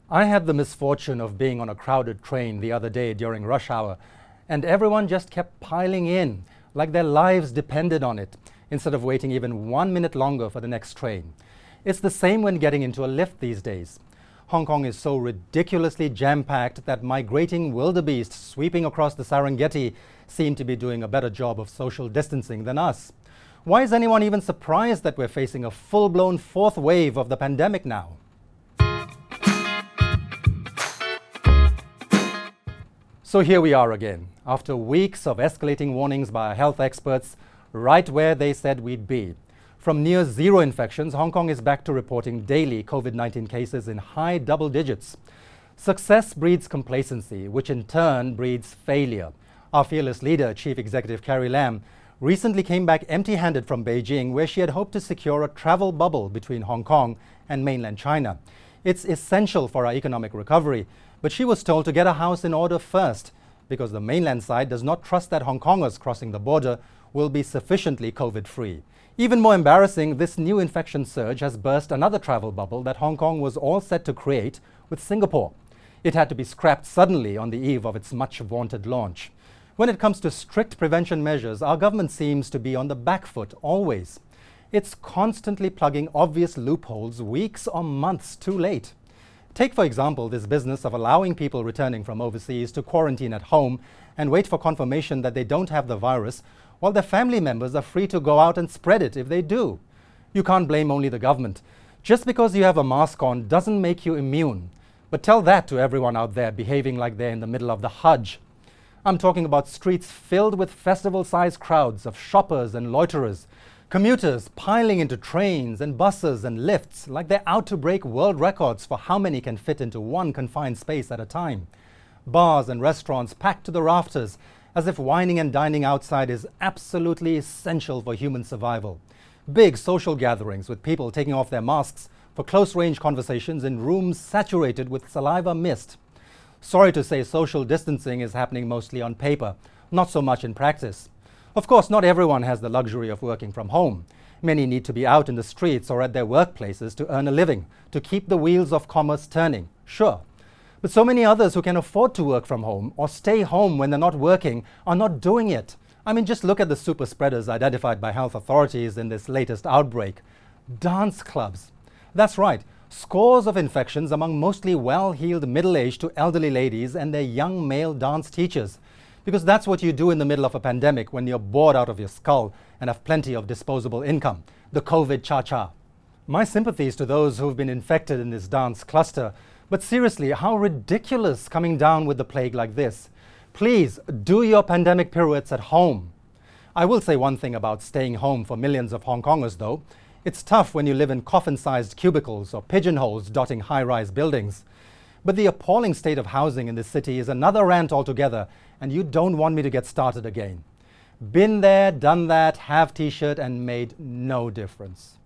I had the misfortune of being on a crowded train the other day during rush hour, and everyone just kept piling in, like their lives depended on it, instead of waiting even 1 minute longer for the next train. It's the same when getting into a lift these days. Hong Kong is so ridiculously jam-packed that migrating wildebeests sweeping across the Serengeti seem to be doing a better job of social distancing than us. Why is anyone even surprised that we're facing a full-blown fourth wave of the pandemic now? So here we are again, after weeks of escalating warnings by our health experts, right where they said we'd be. From near zero infections, Hong Kong is back to reporting daily COVID-19 cases in high double digits. Success breeds complacency, which in turn breeds failure. Our fearless leader, Chief Executive Carrie Lam, recently came back empty-handed from Beijing, where she had hoped to secure a travel bubble between Hong Kong and mainland China. It's essential for our economic recovery, but she was told to get a house in order first, because the mainland side does not trust that Hong Kongers crossing the border will be sufficiently COVID-free. Even more embarrassing, this new infection surge has burst another travel bubble that Hong Kong was all set to create with Singapore. It had to be scrapped suddenly on the eve of its much-vaunted launch. When it comes to strict prevention measures, our government seems to be on the back foot always. It's constantly plugging obvious loopholes weeks or months too late. Take, for example, this business of allowing people returning from overseas to quarantine at home and wait for confirmation that they don't have the virus, while their family members are free to go out and spread it if they do. You can't blame only the government. Just because you have a mask on doesn't make you immune. But tell that to everyone out there behaving like they're in the middle of the Hajj. I'm talking about streets filled with festival-sized crowds of shoppers and loiterers, commuters piling into trains and buses and lifts like they're out to break world records for how many can fit into one confined space at a time. Bars and restaurants packed to the rafters, as if wining and dining outside is absolutely essential for human survival. Big social gatherings with people taking off their masks for close-range conversations in rooms saturated with saliva mist. Sorry to say, social distancing is happening mostly on paper, not so much in practice. Of course, not everyone has the luxury of working from home. Many need to be out in the streets or at their workplaces to earn a living, to keep the wheels of commerce turning, sure. But so many others who can afford to work from home or stay home when they're not working are not doing it. I mean, just look at the super spreaders identified by health authorities in this latest outbreak. Dance clubs. That's right, scores of infections among mostly well-heeled middle-aged to elderly ladies and their young male dance teachers. Because that's what you do in the middle of a pandemic when you're bored out of your skull and have plenty of disposable income, the COVID cha-cha. My sympathies to those who've been infected in this dance cluster, but seriously, how ridiculous coming down with the plague like this. Please, do your pandemic pirouettes at home. I will say one thing about staying home for millions of Hong Kongers though. It's tough when you live in coffin-sized cubicles or pigeonholes dotting high-rise buildings. But the appalling state of housing in this city is another rant altogether, and you don't want me to get started again. Been there, done that, have t-shirt, and made no difference.